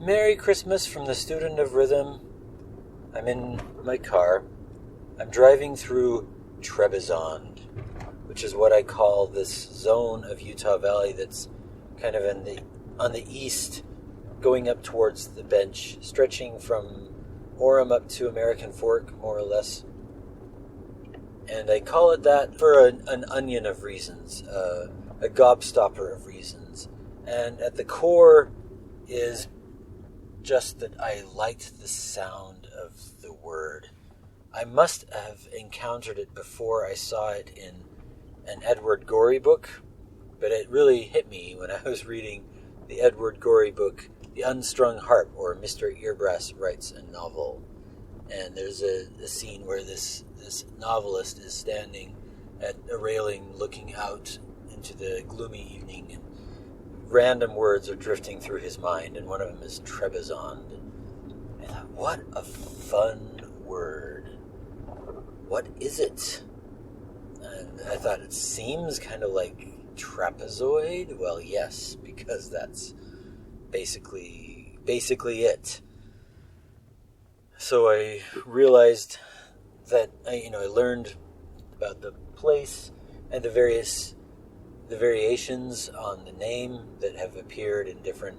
Merry Christmas from the student of rhythm. I'm in my car. I'm driving through Trebizond, which is what I call this zone of Utah Valley that's kind of on the east, going up towards the bench, stretching from Orem up to American Fork, more or less. And I call it that for an onion of reasons, a gobstopper of reasons. And at the core is just that I liked the sound of the word. I must have encountered it before I saw it in an Edward Gorey book, but it really hit me when I was reading the Edward Gorey book, The Unstrung Harp, or Mr. Earbrass Writes a Novel. And there's a scene where this novelist is standing at a railing looking out into the gloomy evening, and random words are drifting through his mind, and one of them is Trebizond. And I thought, what a fun word. What is it? And I thought, it seems kind of like trapezoid. Well, yes, because that's basically it. So I realized that I learned about the place and the variations on the name that have appeared in different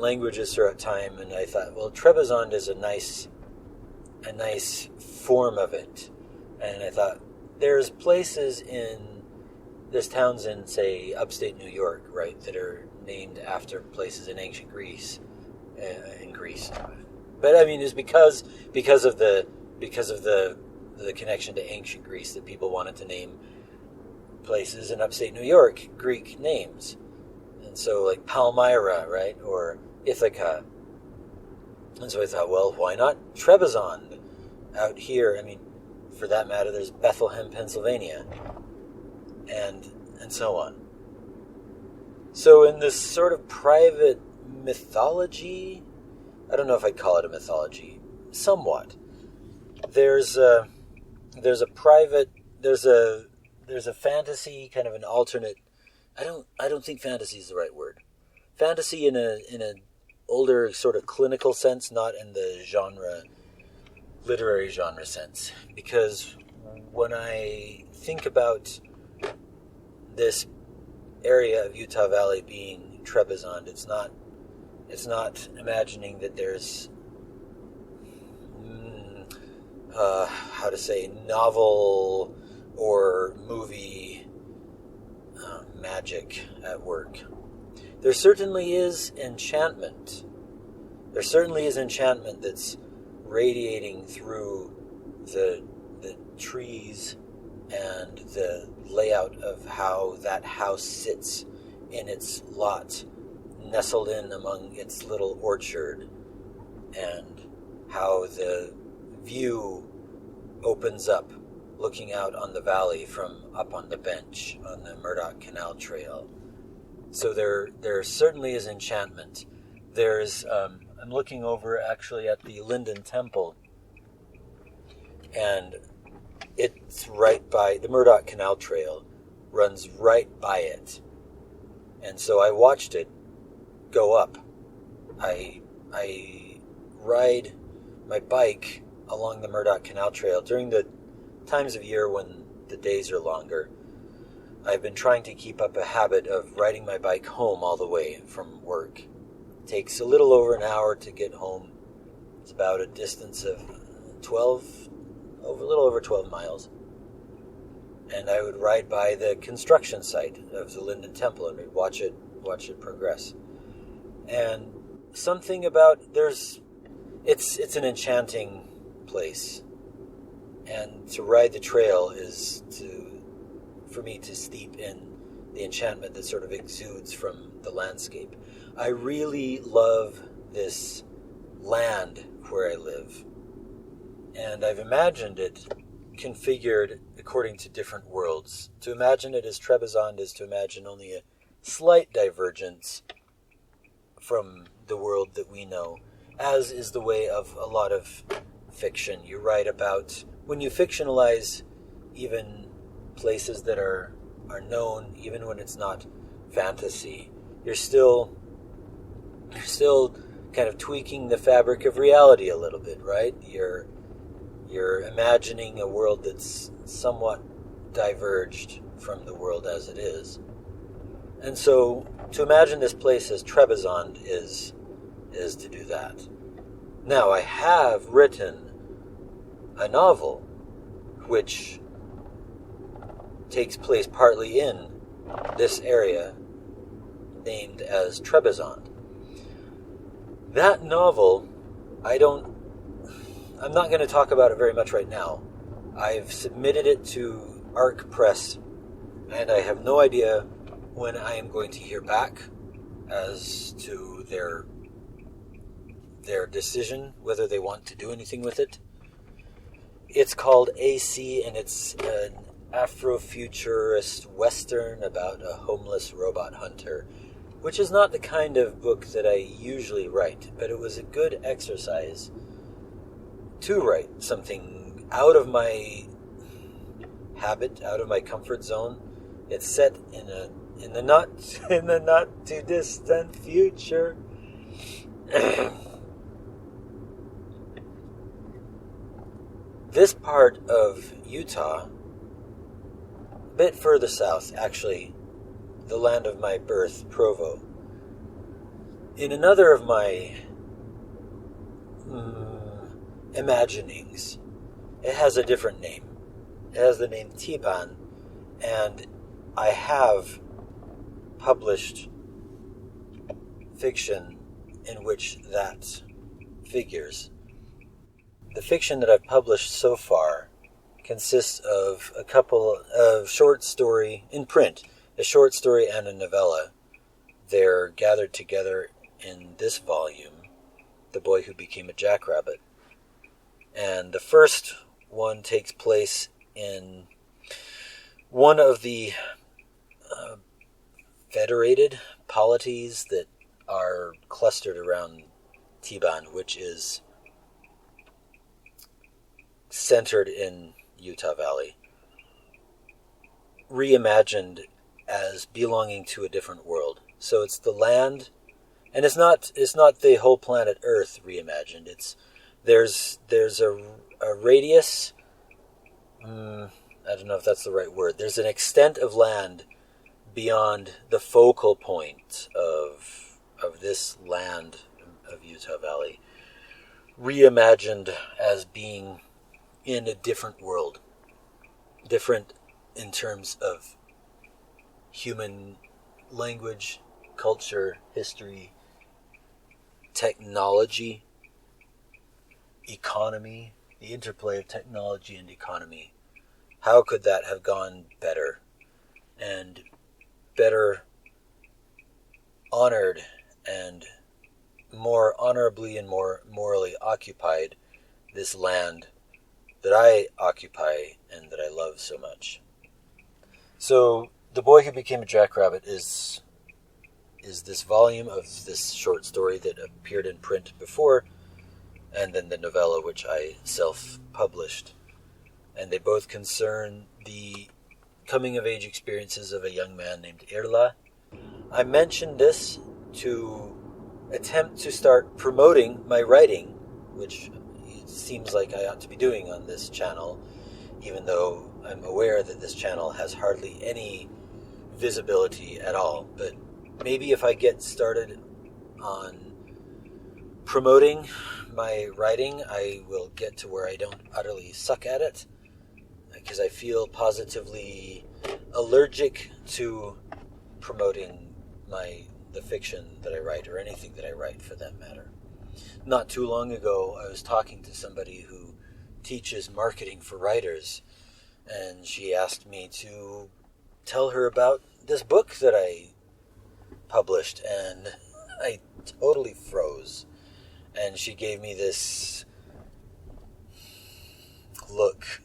languages throughout time, and I thought, well, Trebizond is a nice form of it. And I thought, there's towns in, say, upstate New York, right, that are named after places in ancient Greece, But I mean, it's because of the connection to ancient Greece that people wanted to name places in upstate New York Greek names. And so, like Palmyra, right, or Ithaca. And so I thought, well, why not Trebizond out here? I mean, for that matter, there's Bethlehem, Pennsylvania, and so on. So in this sort of private mythology, I don't know if I'd call it a mythology, somewhat. There's a fantasy, kind of an alternate. I don't think fantasy is the right word. Fantasy in a older sort of clinical sense, not in the literary genre sense. Because when I think about this area of Utah Valley being Trebizond, it's not imagining that there's novel or movie magic at work. There certainly is enchantment. There certainly is enchantment that's radiating through the trees and the layout of how that house sits in its lot, nestled in among its little orchard, and how the view opens up looking out on the valley from up on the bench on the Murdoch Canal Trail. So there certainly is enchantment. There's I'm looking over actually at the Linden Temple, and it's right by the Murdoch Canal Trail, runs right by it. And so I watched it go up. I ride my bike along the Murdoch Canal Trail during the times of year when the days are longer. I've been trying to keep up a habit of riding my bike home all the way from work. It takes a little over an hour to get home. It's about a distance of a little over 12 miles. And I would ride by the construction site of the Linden Temple and we'd watch it progress. And something about it's an enchanting place. And to ride the trail is for me to steep in the enchantment that sort of exudes from the landscape. I really love this land where I live. And I've imagined it configured according to different worlds. To imagine it as Trebizond is to imagine only a slight divergence from the world that we know, as is the way of a lot of fiction. You write about, when you fictionalize even places that are known, even when it's not fantasy, you're still still kind of tweaking the fabric of reality a little bit, right? You're imagining a world that's somewhat diverged from the world as it is. And so to imagine this place as Trebizond is to do that. Now, I have written a novel which takes place partly in this area named as Trebizond. That novel, I'm not going to talk about it very much right now. I've submitted it to Arc Press, and I have no idea when I am going to hear back as to their decision, whether they want to do anything with it. It's called AC, and it's an Afrofuturist Western about a homeless robot hunter, which is not the kind of book that I usually write, but it was a good exercise to write something out of my habit, out of my comfort zone. It's set in the not too distant future. This part of Utah, a bit further south, actually, the land of my birth, Provo. In another of my imaginings, it has a different name. It has the name Tiban, and I have published fiction in which that figures. The fiction that I've published so far consists of a couple of short story in print, a short story and a novella. They're gathered together in this volume, The Boy Who Became a Jackrabbit. And the first one takes place in one of the federated polities that are clustered around Tiban, which is centered in Utah Valley, reimagined as belonging to a different world. So it's the land, and it's not the whole planet Earth reimagined. There's a radius. I don't know if that's the right word. There's an extent of land beyond the focal point of this land of Utah Valley, reimagined as being in a different world, different in terms of human language, culture, history, technology, economy, the interplay of technology and economy. How could that have gone better and better honored and more honorably and more morally occupied this land that I occupy and that I love so much? So, The Boy Who Became a Jackrabbit is this volume of this short story that appeared in print before, and then the novella which I self-published. And they both concern the coming-of-age experiences of a young man named Irla. I mentioned this to attempt to start promoting my writing, which it seems like I ought to be doing on this channel, even though I'm aware that this channel has hardly any visibility at all. But maybe if I get started on promoting my writing, I will get to where I don't utterly suck at it, because I feel positively allergic to promoting the fiction that I write, or anything that I write for that matter. Not too long ago, I was talking to somebody who teaches marketing for writers, and she asked me to tell her about this book that I published, and I totally froze. And she gave me this look.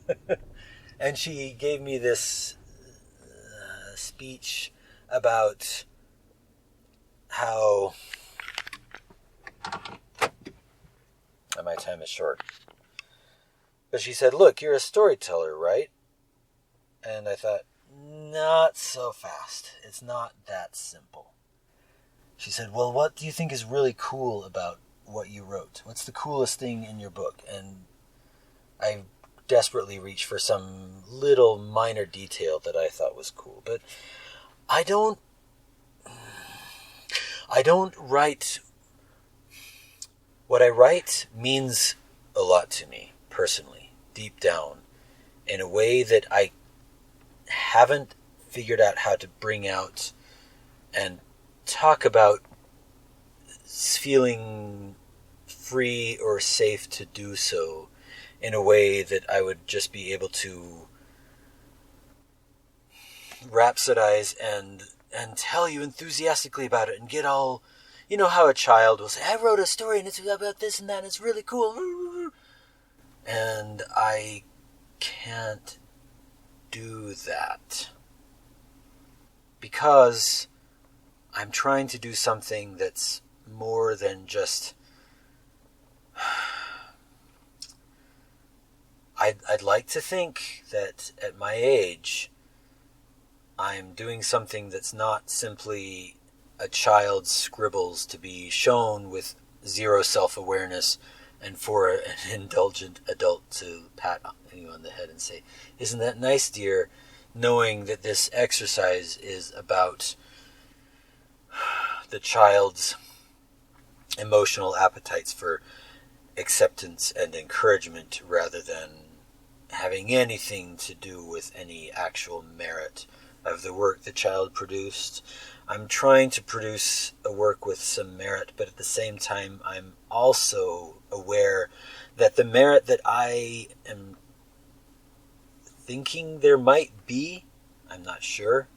And she gave me this speech about how my time is short. But she said, "Look, you're a storyteller, right?" And I thought, not so fast. It's not that simple. She said, well, what do you think is really cool about what you wrote? What's the coolest thing in your book? And I desperately reached for some little minor detail that I thought was cool. But I don't write... What I write means a lot to me, personally, deep down, in a way that I haven't figured out how to bring out and talk about feeling free or safe to do so in a way that I would just be able to rhapsodize and tell you enthusiastically about it and get all... You know how a child will say, I wrote a story and it's about this and that and it's really cool. And I can't do that. Because I'm trying to do something that's more than just... I'd like to think that at my age, I'm doing something that's not simply a child's scribbles to be shown with zero self-awareness and for an indulgent adult to pat you on the head and say, isn't that nice, dear? Knowing that this exercise is about the child's emotional appetites for acceptance and encouragement rather than having anything to do with any actual merit of the work the child produced. I'm trying to produce a work with some merit, but at the same time, I'm also aware that the merit that I am thinking there might be, I'm not sure,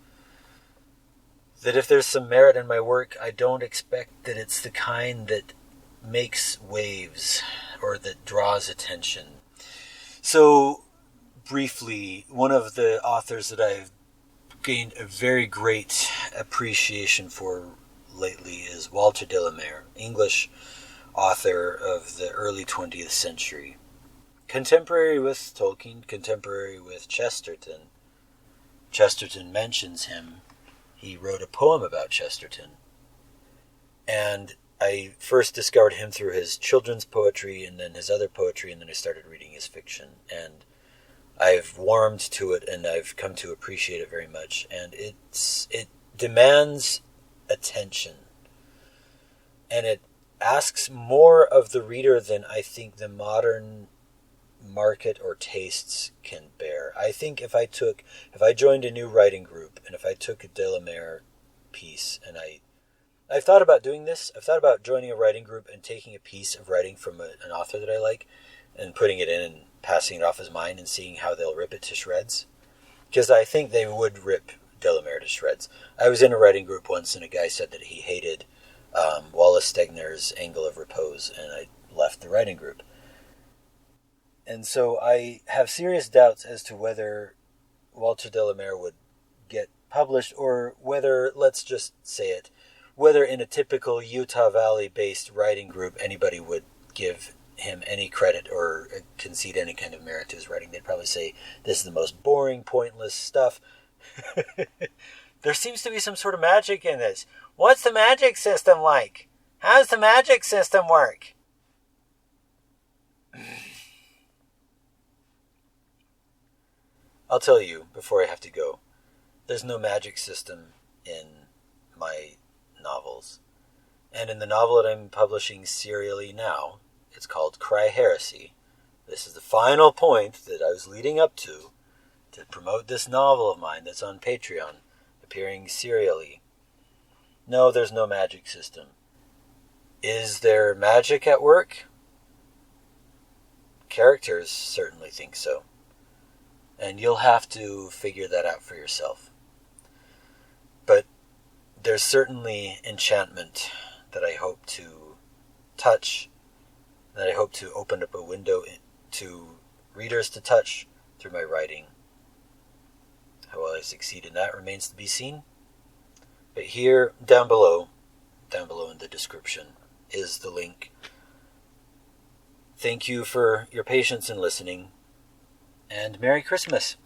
that if there's some merit in my work, I don't expect that it's the kind that makes waves or that draws attention. So, briefly, one of the authors that I've gained a very great appreciation for lately is Walter de la Mare, English author of the early 20th century. Contemporary with Tolkien, contemporary with Chesterton. Chesterton mentions him. He wrote a poem about Chesterton. And I first discovered him through his children's poetry and then his other poetry, and then I started reading his fiction. And I've warmed to it and I've come to appreciate it very much. And it demands attention. And it asks more of the reader than I think the modern market or tastes can bear. I think if I joined a new writing group and if I took a de la Mare piece and I've thought about doing this. I've thought about joining a writing group and taking a piece of writing from an author that I like and putting it in and passing it off as mine and seeing how they'll rip it to shreds. Because I think they would rip de la Mare to shreds. I was in a writing group once and a guy said that he hated Wallace Stegner's Angle of Repose, and I left the writing group. And so I have serious doubts as to whether Walter de la Mare would get published or whether, let's just say it, whether in a typical Utah Valley-based writing group anybody would give him any credit or concede any kind of merit to his writing. They'd probably say, this is the most boring, pointless stuff. There seems to be some sort of magic in this. What's the magic system like? How does the magic system work? I'll tell you before I have to go. There's no magic system in my novels. And in the novel that I'm publishing serially now, it's called Cry Heresy. This is the final point that I was leading up to promote this novel of mine that's on Patreon, appearing serially. No, there's no magic system. Is there magic at work? Characters certainly think so. And you'll have to figure that out for yourself. But there's certainly enchantment that I hope to touch, that I hope to open up a window to readers to touch through my writing. How well I succeed in that remains to be seen. But here, down below in the description, is the link. Thank you for your patience in listening, and Merry Christmas!